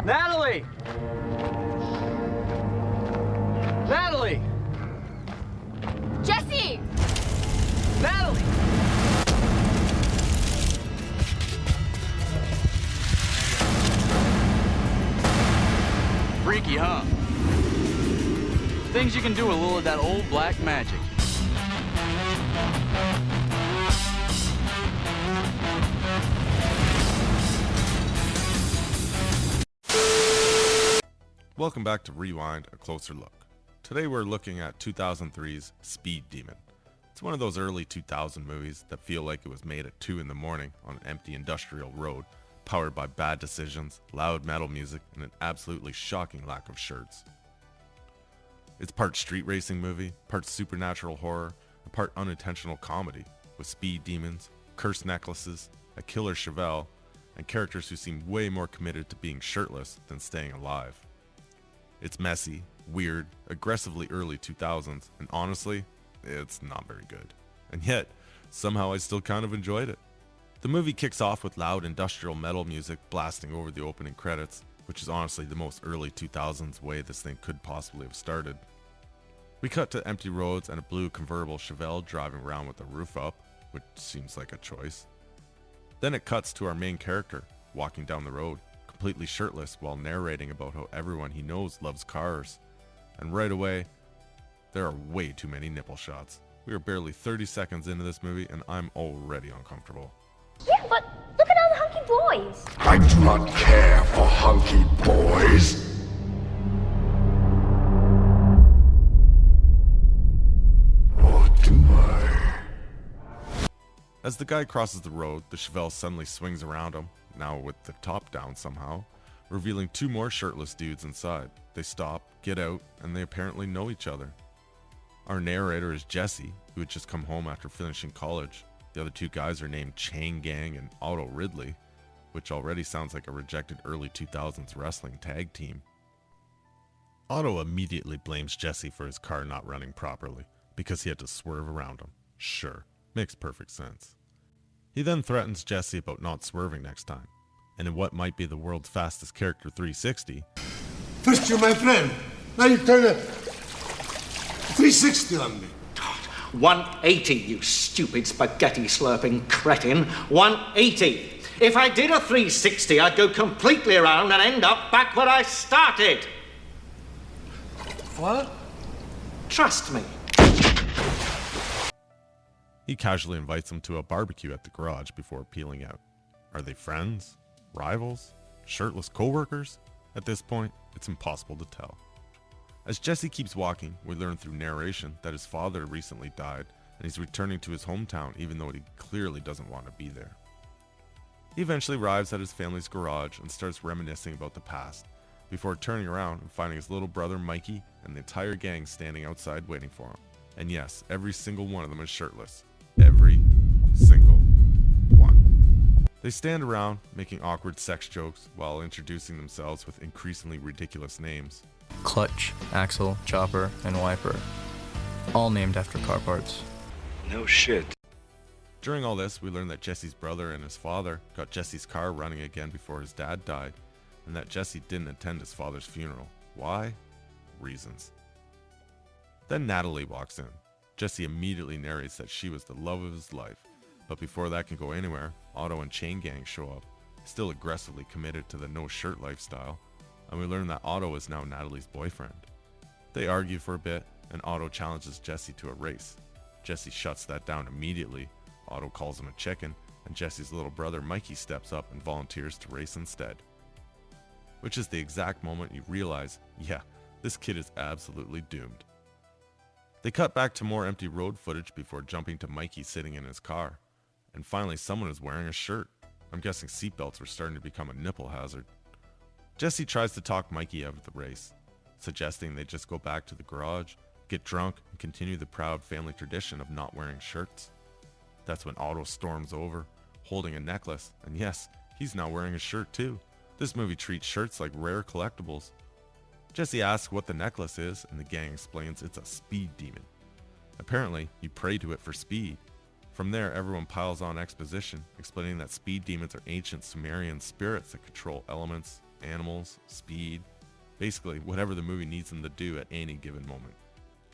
Natalie! Natalie! Jesse! Natalie! Freaky, huh? Things you can do with a little of that old black magic. Welcome back to Rewind, a closer look. Today we're looking at 2003's Speed Demon. It's one of those early 2000 movies that feel like it was made at 2 in the morning on an empty industrial road, powered by bad decisions, loud metal music, and an absolutely shocking lack of shirts. It's part street racing movie, part supernatural horror, and part unintentional comedy, with speed demons, cursed necklaces, a killer Chevelle, and characters who seem way more committed to being shirtless than staying alive. It's messy, weird, aggressively early 2000s, and honestly, it's not very good. And yet, somehow I still kind of enjoyed it. The movie kicks off with loud industrial metal music blasting over the opening credits, which is honestly the most early 2000s way this thing could possibly have started. We cut to empty roads and a blue convertible Chevelle driving around with the roof up, which seems like a choice. Then it cuts to our main character, walking down the road, completely shirtless while narrating about how everyone he knows loves cars. And right away, there are way too many nipple shots. We are barely 30 seconds into this movie and I'm already uncomfortable. Yeah, but look at all the hunky boys. I do not care for hunky boys. Or do I? As the guy crosses the road, the Chevelle suddenly swings around him, now with the top down somehow, revealing two more shirtless dudes inside. They stop, get out, and they apparently know each other. Our narrator is Jesse, who had just come home after finishing college. The other two guys are named Chain Gang and Otto Ridley, which already sounds like a rejected early 2000s wrestling tag team. Otto immediately blames Jesse for his car not running properly, because he had to swerve around him. Sure, makes perfect sense. He then threatens Jesse about not swerving next time, and in what might be the world's fastest character 360, First you're my friend, now you turn a 360 on me. 180, you stupid spaghetti slurping cretin. 180. If I did a 360, I'd go completely around and end up back where I started. What? Trust me. he casually invites him to a barbecue at the garage before peeling out. Are they friends? Rivals? Shirtless co-workers? At this point, it's impossible to tell. As Jesse keeps walking, we learn through narration that his father recently died and he's returning to his hometown even though he clearly doesn't want to be there. He eventually arrives at his family's garage and starts reminiscing about the past, before turning around and finding his little brother Mikey and the entire gang standing outside waiting for him. And yes, every single one of them is shirtless. Every single one. They stand around making awkward sex jokes while introducing themselves with increasingly ridiculous names. Clutch, Axle, Chopper, and Wiper. All named after car parts. No shit. During all this, we learn that Jesse's brother and his father got Jesse's car running again before his dad died, and that Jesse didn't attend his father's funeral. Why? Reasons. Then Natalie walks in. Jesse immediately narrates that she was the love of his life, but before that can go anywhere, Otto and Chain Gang show up, still aggressively committed to the no-shirt lifestyle, and we learn that Otto is now Natalie's boyfriend. They argue for a bit, and Otto challenges Jesse to a race. Jesse shuts that down immediately. Otto calls him a chicken, and Jesse's little brother Mikey steps up and volunteers to race instead. Which is the exact moment you realize, yeah, this kid is absolutely doomed. They cut back to more empty road footage before jumping to Mikey sitting in his car. And finally someone is wearing a shirt. I'm guessing seatbelts were starting to become a nipple hazard. Jesse tries to talk Mikey out of the race, suggesting they just go back to the garage, get drunk, and continue the proud family tradition of not wearing shirts. That's when Otto storms over, holding a necklace, and yes, he's now wearing a shirt too. This movie treats shirts like rare collectibles. Jesse asks what the necklace is, and the gang explains it's a speed demon. Apparently, you pray to it for speed. From there, everyone piles on exposition, explaining that speed demons are ancient Sumerian spirits that control elements, animals, speed, basically whatever the movie needs them to do at any given moment.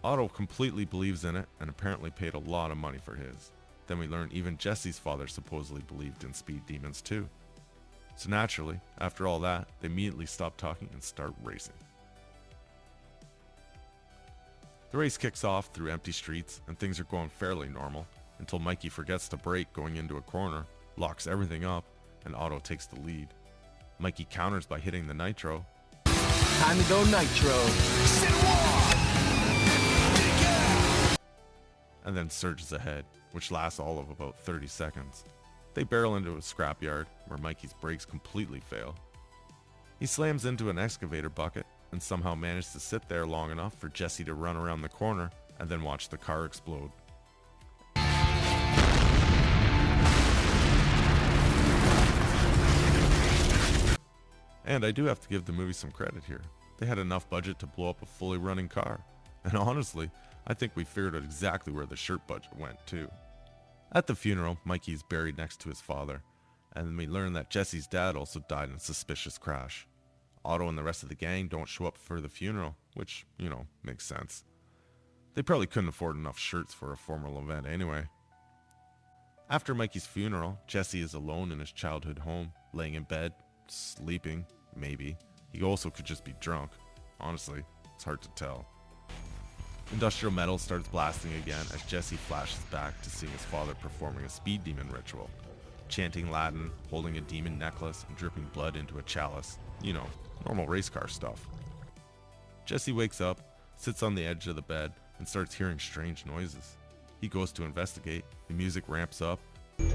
Otto completely believes in it and apparently paid a lot of money for his. Then we learn even Jesse's father supposedly believed in speed demons too. So naturally, after all that, they immediately stop talking and start racing. The race kicks off through empty streets and things are going fairly normal until Mikey forgets to brake going into a corner, locks everything up, and Otto takes the lead. Mikey counters by hitting the nitro. Time to go nitro. And then surges ahead, which lasts all of about 30 seconds. They barrel into a scrapyard where Mikey's brakes completely fail. He slams into an excavator bucket and somehow manages to sit there long enough for Jesse to run around the corner and then watch the car explode. And I do have to give the movie some credit here. They had enough budget to blow up a fully running car. And honestly, I think we figured out exactly where the shirt budget went too. At the funeral, Mikey is buried next to his father, and we learn that Jesse's dad also died in a suspicious crash. Otto and the rest of the gang don't show up for the funeral, which, makes sense. They probably couldn't afford enough shirts for a formal event anyway. After Mikey's funeral, Jesse is alone in his childhood home, laying in bed, sleeping, maybe. He also could just be drunk. Honestly, it's hard to tell. Industrial metal starts blasting again as Jesse flashes back to seeing his father performing a speed demon ritual, chanting Latin, holding a demon necklace, and dripping blood into a chalice. Normal race car stuff. Jesse wakes up, sits on the edge of the bed, and starts hearing strange noises. He goes to investigate, the music ramps up, and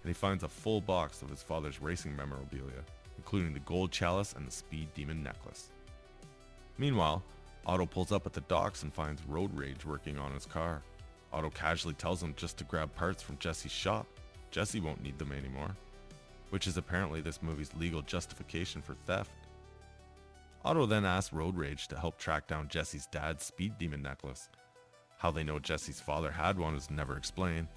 he finds a full box of his father's racing memorabilia, including the gold chalice and the speed demon necklace. Meanwhile, Otto pulls up at the docks and finds Road Rage working on his car. Otto casually tells him just to grab parts from Jesse's shop. Jesse won't need them anymore, which is apparently this movie's legal justification for theft. Otto then asks Road Rage to help track down Jesse's dad's speed demon necklace. How they know Jesse's father had one is never explained.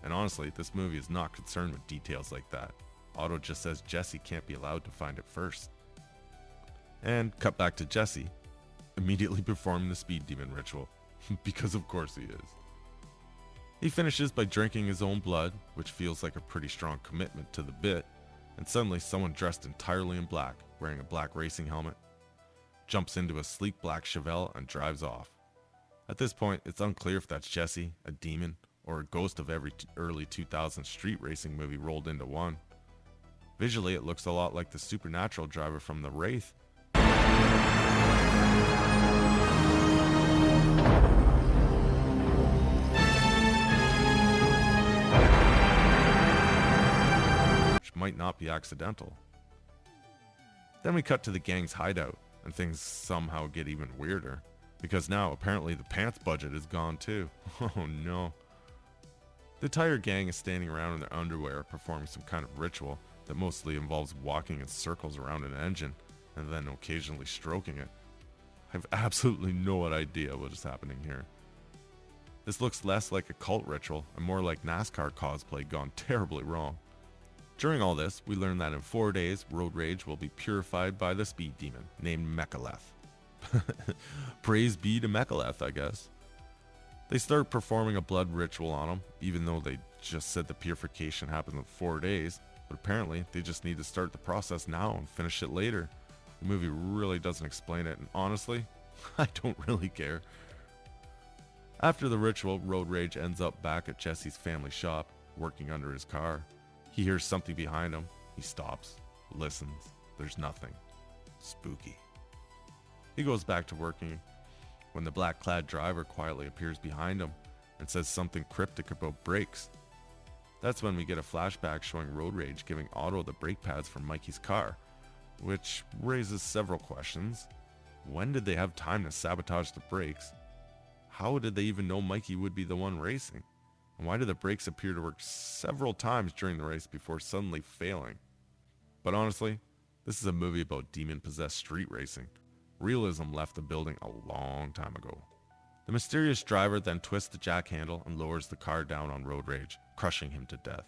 And honestly, this movie is not concerned with details like that. Otto just says Jesse can't be allowed to find it first. And cut back to Jesse, immediately performing the speed demon ritual, because of course he is. He finishes by drinking his own blood, which feels like a pretty strong commitment to the bit, and suddenly someone dressed entirely in black, wearing a black racing helmet, jumps into a sleek black Chevelle and drives off. At this point, it's unclear if that's Jesse, a demon, or a ghost of every early 2000s street racing movie rolled into one. Visually, it looks a lot like the supernatural driver from The Wraith. Which might not be accidental. Then we cut to the gang's hideout, and things somehow get even weirder, because now apparently the pants budget is gone too. Oh no. The entire gang is standing around in their underwear performing some kind of ritual that mostly involves walking in circles around an engine and then occasionally stroking it. I have absolutely no idea what is happening here. This looks less like a cult ritual and more like NASCAR cosplay gone terribly wrong. During all this, we learn that in 4 days, Road Rage will be purified by the speed demon named Mechaleth. Praise be to Mechaleth, I guess. They start performing a blood ritual on him, even though they just said the purification happens in 4 days, but apparently they just need to start the process now and finish it later. The movie really doesn't explain it, and honestly, I don't really care. After the ritual, Road Rage ends up back at Jesse's family shop, working under his car. He hears something behind him. He stops, listens. There's nothing. Spooky. He goes back to working when the black-clad driver quietly appears behind him and says something cryptic about brakes. That's when we get a flashback showing Road Rage giving Otto the brake pads from Mikey's car, which raises several questions. When did they have time to sabotage the brakes? How did they even know Mikey would be the one racing? And why did the brakes appear to work several times during the race before suddenly failing? But honestly, this is a movie about demon-possessed street racing. Realism left the building a long time ago. The mysterious driver then twists the jack handle and lowers the car down on road rage, crushing him to death.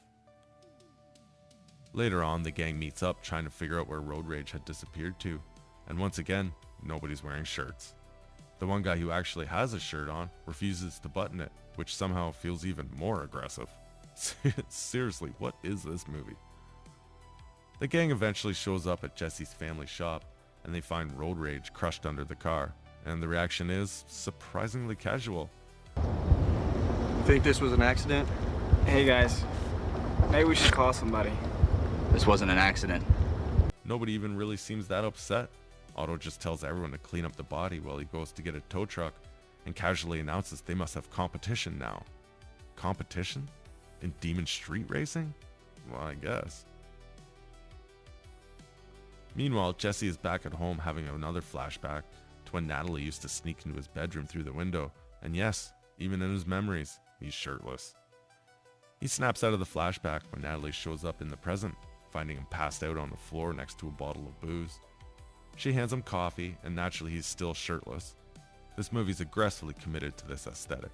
Later on, the gang meets up trying to figure out where road rage had disappeared to, and once again, nobody's wearing shirts. The one guy who actually has a shirt on refuses to button it, which somehow feels even more aggressive. Seriously, what is this movie? The gang eventually shows up at Jesse's family shop, and they find road rage crushed under the car, and the reaction is surprisingly casual. Think this was an accident? Hey guys, maybe we should call somebody. This wasn't an accident. Nobody even really seems that upset. Otto just tells everyone to clean up the body while he goes to get a tow truck and casually announces they must have competition now. Competition? In Demon Street Racing? Well, I guess. Meanwhile, Jesse is back at home having another flashback to when Natalie used to sneak into his bedroom through the window, and yes, even in his memories, he's shirtless. He snaps out of the flashback when Natalie shows up in the present, finding him passed out on the floor next to a bottle of booze. She hands him coffee, and naturally he's still shirtless. This movie's aggressively committed to this aesthetic.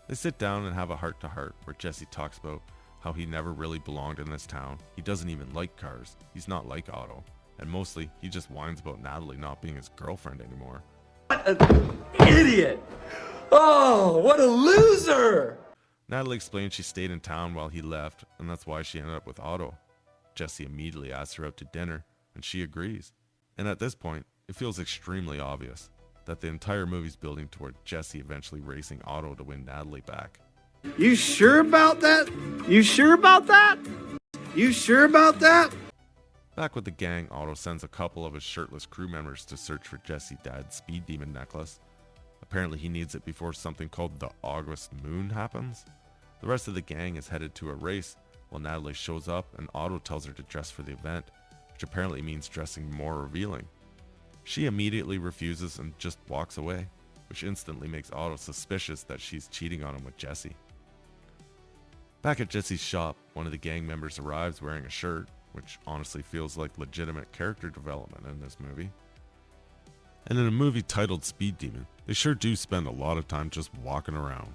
They sit down and have a heart-to-heart where Jesse talks about how he never really belonged in this town. He doesn't even like cars. He's not like Otto. And mostly, he just whines about Natalie not being his girlfriend anymore. What an idiot! Oh, what a loser! Natalie explains she stayed in town while he left, and that's why she ended up with Otto. Jesse immediately asks her out to dinner, and she agrees. And at this point, it feels extremely obvious that the entire movie's building toward Jesse eventually racing Otto to win Natalie back. You sure about that? You sure about that? You sure about that? Back with the gang, Otto sends a couple of his shirtless crew members to search for Jesse's dad's speed demon necklace. Apparently he needs it before something called the August Moon happens. The rest of the gang is headed to a race while Natalie shows up and Otto tells her to dress for the event, which apparently means dressing more revealing. She immediately refuses and just walks away, which instantly makes Otto suspicious that she's cheating on him with Jesse. Back at Jesse's shop, one of the gang members arrives wearing a shirt, which honestly feels like legitimate character development in this movie. And in a movie titled Speed Demon, they sure do spend a lot of time just walking around.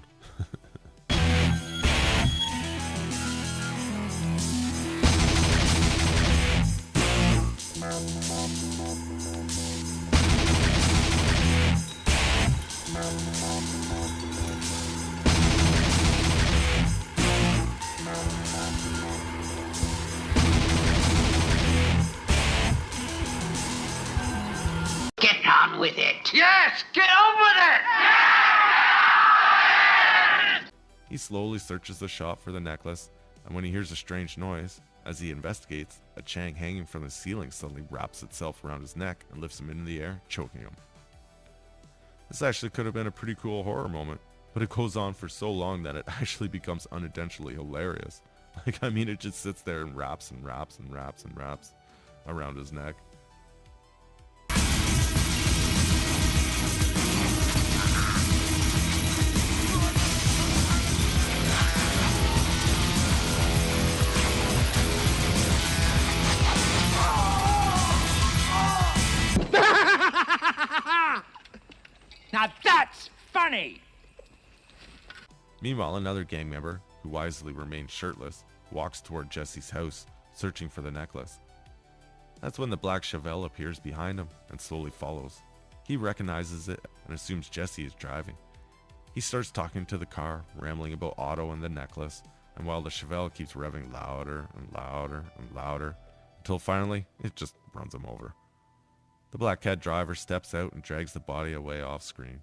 Get on with it. Yes, get on with it! He slowly searches the shop for the necklace, and when he hears a strange noise, as he investigates, a Chang hanging from the ceiling suddenly wraps itself around his neck and lifts him into the air, choking him. This actually could have been a pretty cool horror moment, but it goes on for so long that it actually becomes unintentionally hilarious. It just sits there and wraps and wraps and wraps and wraps around his neck. Now that's funny! Meanwhile, another gang member, who wisely remains shirtless, walks toward Jesse's house, searching for the necklace. That's when the black Chevelle appears behind him and slowly follows. He recognizes it and assumes Jesse is driving. He starts talking to the car, rambling about Otto and the necklace, and while the Chevelle keeps revving louder and louder and louder, until finally, it just runs him over. The black cat driver steps out and drags the body away off screen.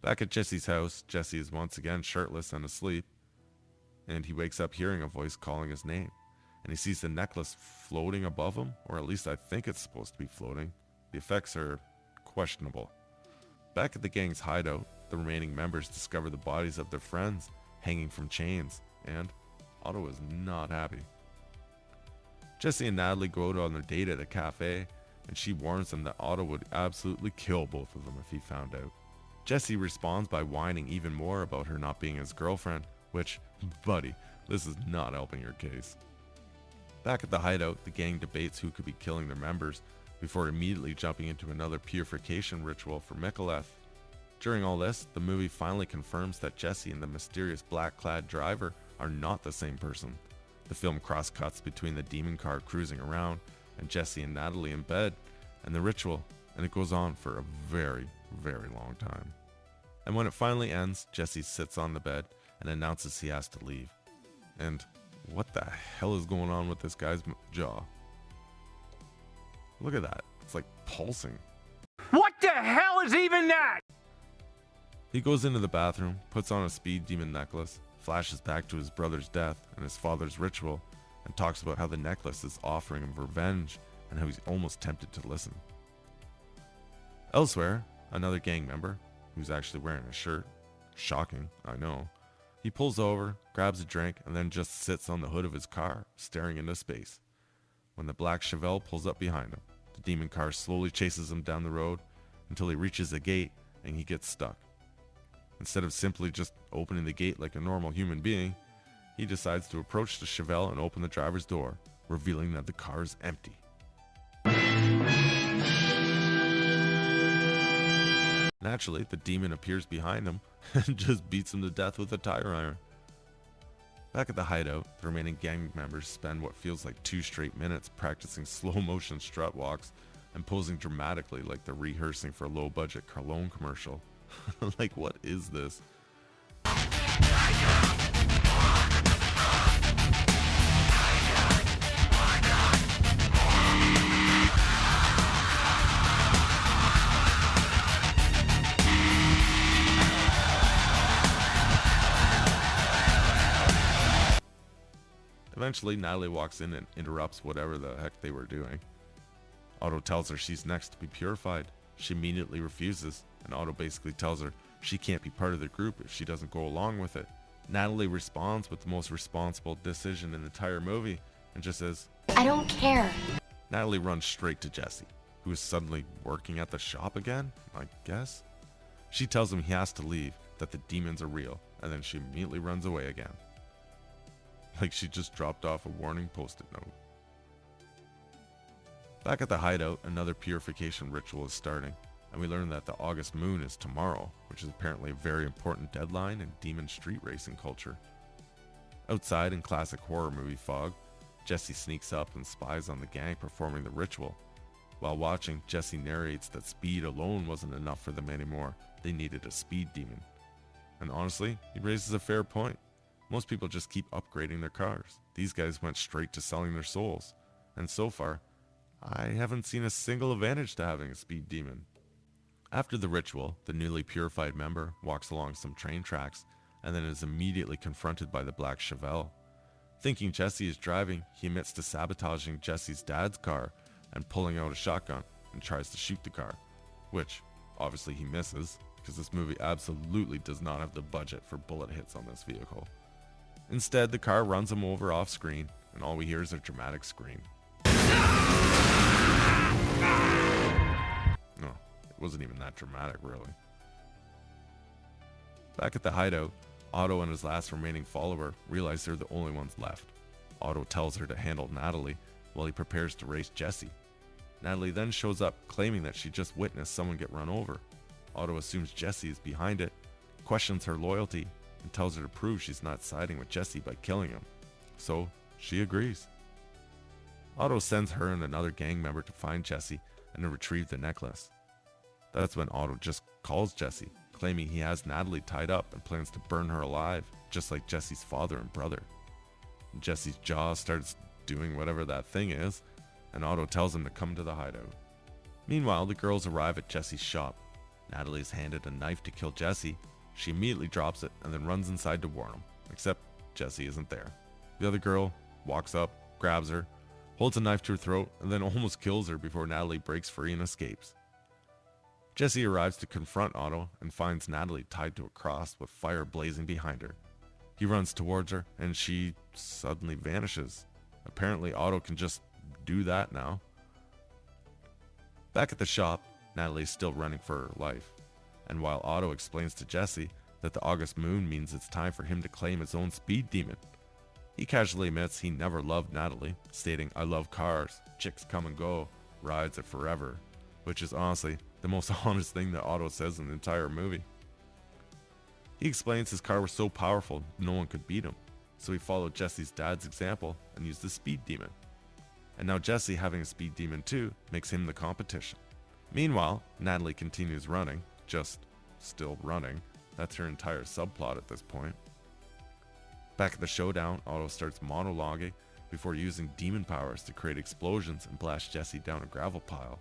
Back at Jesse's house, Jesse is once again shirtless and asleep, and he wakes up hearing a voice calling his name, and he sees the necklace floating above him, or at least I think it's supposed to be floating. The effects are questionable. Back at the gang's hideout, the remaining members discover the bodies of their friends hanging from chains, and Otto is not happy. Jesse and Natalie go out on their date at a cafe, and she warns them that Otto would absolutely kill both of them if he found out. Jesse responds by whining even more about her not being his girlfriend, which, buddy, this is not helping your case. Back at the hideout, the gang debates who could be killing their members before immediately jumping into another purification ritual for Micallef. During all this, the movie finally confirms that Jesse and the mysterious black-clad driver are not the same person. The film cross-cuts between the demon car cruising around and Jesse and Natalie in bed and the ritual, and it goes on for a very, very long time. And when it finally ends, Jesse sits on the bed and announces he has to leave. And what the hell is going on with this guy's jaw? Look at that. It's like pulsing. What the hell is even that? He goes into the bathroom, puts on a speed demon necklace, flashes back to his brother's death and his father's ritual, and talks about how the necklace is offering him revenge and how he's almost tempted to listen. Elsewhere, another gang member, who's actually wearing a shirt, shocking, I know, he pulls over, grabs a drink, and then just sits on the hood of his car, staring into space. When the black Chevelle pulls up behind him, the demon car slowly chases him down the road until he reaches a gate and he gets stuck. Instead of simply just opening the gate like a normal human being, he decides to approach the Chevelle and open the driver's door, revealing that the car is empty. Naturally, the demon appears behind him and just beats him to death with a tire iron. Back at the hideout, the remaining gang members spend what feels like 2 straight minutes practicing slow-motion strut walks and posing dramatically like they're rehearsing for a low-budget cologne commercial. Like, what is this? Eventually, Natalie walks in and interrupts whatever the heck they were doing. Otto tells her she's next to be purified. She immediately refuses, and Otto basically tells her she can't be part of the group if she doesn't go along with it. Natalie responds with the most responsible decision in the entire movie and just says, I don't care. Natalie runs straight to Jesse, who is suddenly working at the shop again, I guess. She tells him he has to leave, that the demons are real, and then she immediately runs away again. Like she just dropped off a warning post-it note. Back at the hideout, another purification ritual is starting, and we learn that the August moon is tomorrow, which is apparently a very important deadline in demon street racing culture. Outside in classic horror movie fog, Jesse sneaks up and spies on the gang performing the ritual. While watching, Jesse narrates that speed alone wasn't enough for them anymore, they needed a speed demon. And honestly, he raises a fair point. Most people just keep upgrading their cars. These guys went straight to selling their souls. And so far, I haven't seen a single advantage to having a speed demon. After the ritual, the newly purified member walks along some train tracks and then is immediately confronted by the black Chevelle. Thinking Jesse is driving, he admits to sabotaging Jesse's dad's car and pulling out a shotgun and tries to shoot the car, which obviously he misses because this movie absolutely does not have the budget for bullet hits on this vehicle. Instead, the car runs him over off screen, and all we hear is a dramatic scream. No, it wasn't even that dramatic, really. Back at the hideout, Otto and his last remaining follower realize they're the only ones left. Otto tells her to handle Natalie while he prepares to race Jesse. Natalie then shows up claiming that she just witnessed someone get run over. Otto assumes Jesse is behind it, questions her loyalty, and tells her to prove she's not siding with Jesse by killing him. So she agrees. Otto sends her and another gang member to find Jesse and to retrieve the necklace. That's when Otto just calls Jesse, claiming he has Natalie tied up and plans to burn her alive, just like Jesse's father and brother. Jesse's jaw starts doing whatever that thing is, and Otto tells him to come to the hideout. Meanwhile, the girls arrive at Jesse's shop. Natalie is handed a knife to kill Jesse. She immediately drops it and then runs inside to warn him, except Jesse isn't there. The other girl walks up, grabs her, holds a knife to her throat, and then almost kills her before Natalie breaks free and escapes. Jesse arrives to confront Otto and finds Natalie tied to a cross with fire blazing behind her. He runs towards her and she suddenly vanishes. Apparently Otto can just do that now. Back at the shop, Natalie is still running for her life. And while Otto explains to Jesse that the August moon means it's time for him to claim his own speed demon, he casually admits he never loved Natalie, stating, "I love cars, chicks come and go, rides it forever, which is honestly the most honest thing that Otto says in the entire movie. He explains his car was so powerful no one could beat him, so he followed Jesse's dad's example and used the speed demon. And now Jesse, having a speed demon too, makes him the competition. Meanwhile, Natalie continues running, just still running. That's her entire subplot at this point. Back at the showdown, Otto starts monologuing before using demon powers to create explosions and blast Jesse down a gravel pile.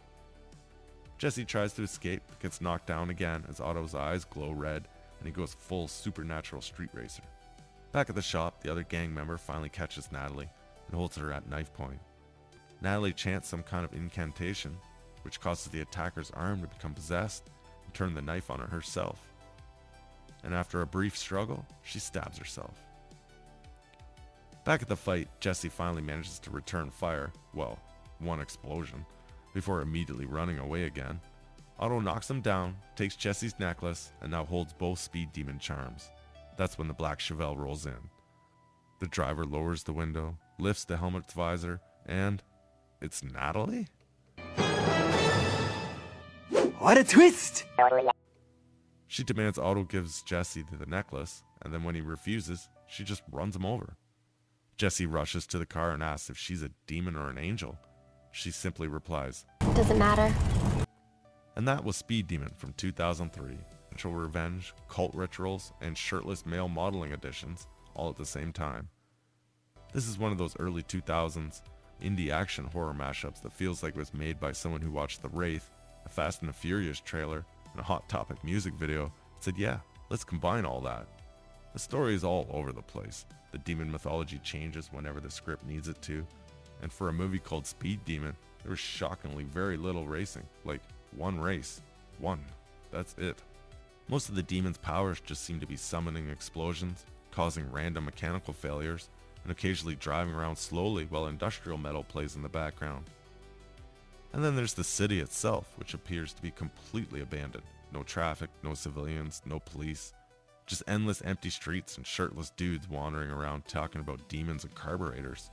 Jesse tries to escape, but gets knocked down again as Otto's eyes glow red and he goes full supernatural street racer. Back at the shop, the other gang member finally catches Natalie and holds her at knife point. Natalie chants some kind of incantation, which causes the attacker's arm to become possessed and turn the knife on her herself. And after a brief struggle, she stabs herself. Back at the fight, Jesse finally manages to return fire, well, one explosion, before immediately running away again. Otto knocks him down, takes Jesse's necklace, and now holds both speed demon charms. That's when the black Chevelle rolls in. The driver lowers the window, lifts the helmet's visor, and it's Natalie? What a twist! She demands Otto gives Jesse the necklace, and then when he refuses, she just runs him over. Jesse rushes to the car and asks if she's a demon or an angel. She simply replies, Doesn't matter. and that was Speed Demon from 2003. Ritual Revenge, Cult Rituals, and Shirtless Male Modeling editions, all at the same time. This is one of those early 2000s indie action horror mashups that feels like it was made by someone who watched The Wraith, a Fast and the Furious trailer, and a Hot Topic music video, and said, yeah, let's combine all that. The story is all over the place. The demon mythology changes whenever the script needs it to, and for a movie called Speed Demon, there was shockingly very little racing, like one race. One. That's it. Most of the demon's powers just seem to be summoning explosions, causing random mechanical failures, and occasionally driving around slowly while industrial metal plays in the background. And then there's the city itself, which appears to be completely abandoned. No traffic, no civilians, no police. Just endless empty streets and shirtless dudes wandering around talking about demons and carburetors.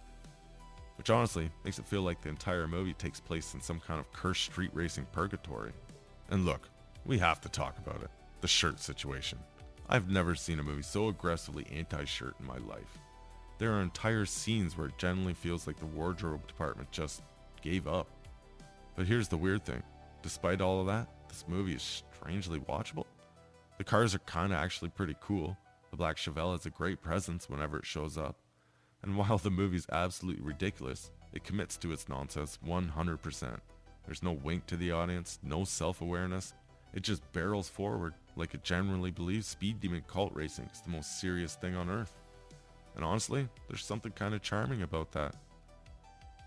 Which honestly makes it feel like the entire movie takes place in some kind of cursed street racing purgatory. And look, we have to talk about it. The shirt situation. I've never seen a movie so aggressively anti-shirt in my life. There are entire scenes where it generally feels like the wardrobe department just gave up. But here's the weird thing. Despite all of that, this movie is strangely watchable. The cars are kinda actually pretty cool. The black Chevelle has a great presence whenever it shows up. And while the movie's absolutely ridiculous, it commits to its nonsense 100%. There's no wink to the audience, no self-awareness. It just barrels forward like it generally believes Speed Demon cult racing is the most serious thing on earth. And honestly, there's something kind of charming about that.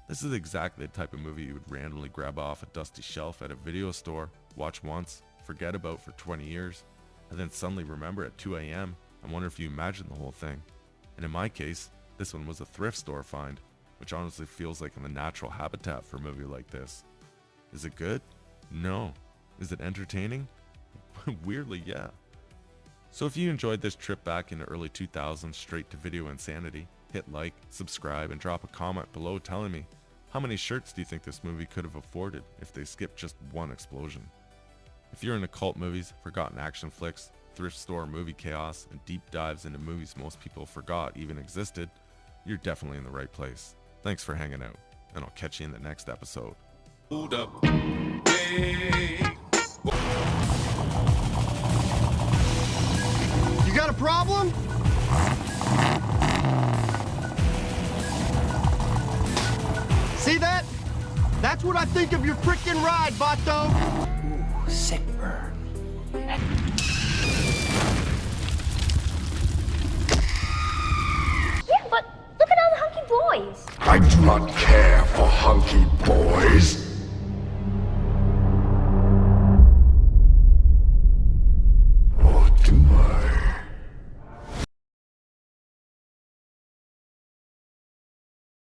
This is exactly the type of movie you would randomly grab off a dusty shelf at a video store, watch once, forget about for 20 years, and then suddenly remember at 2 a.m. and wonder if you imagined the whole thing. And in my case, this one was a thrift store find, which honestly feels like the natural habitat for a movie like this. Is it good? No. Is it entertaining? Weirdly, yeah. So if you enjoyed this trip back into early 2000s straight to video insanity, hit like, subscribe, and drop a comment below telling me how many shirts do you think this movie could have afforded if they skipped just one explosion. If you're into cult movies, forgotten action flicks, thrift store movie chaos, and deep dives into movies most people forgot even existed, you're definitely in the right place. Thanks for hanging out, and I'll catch you in the next episode. Hold up. Hey. You got a problem? See that? That's what I think of your frickin' ride, Vato. Sick burn.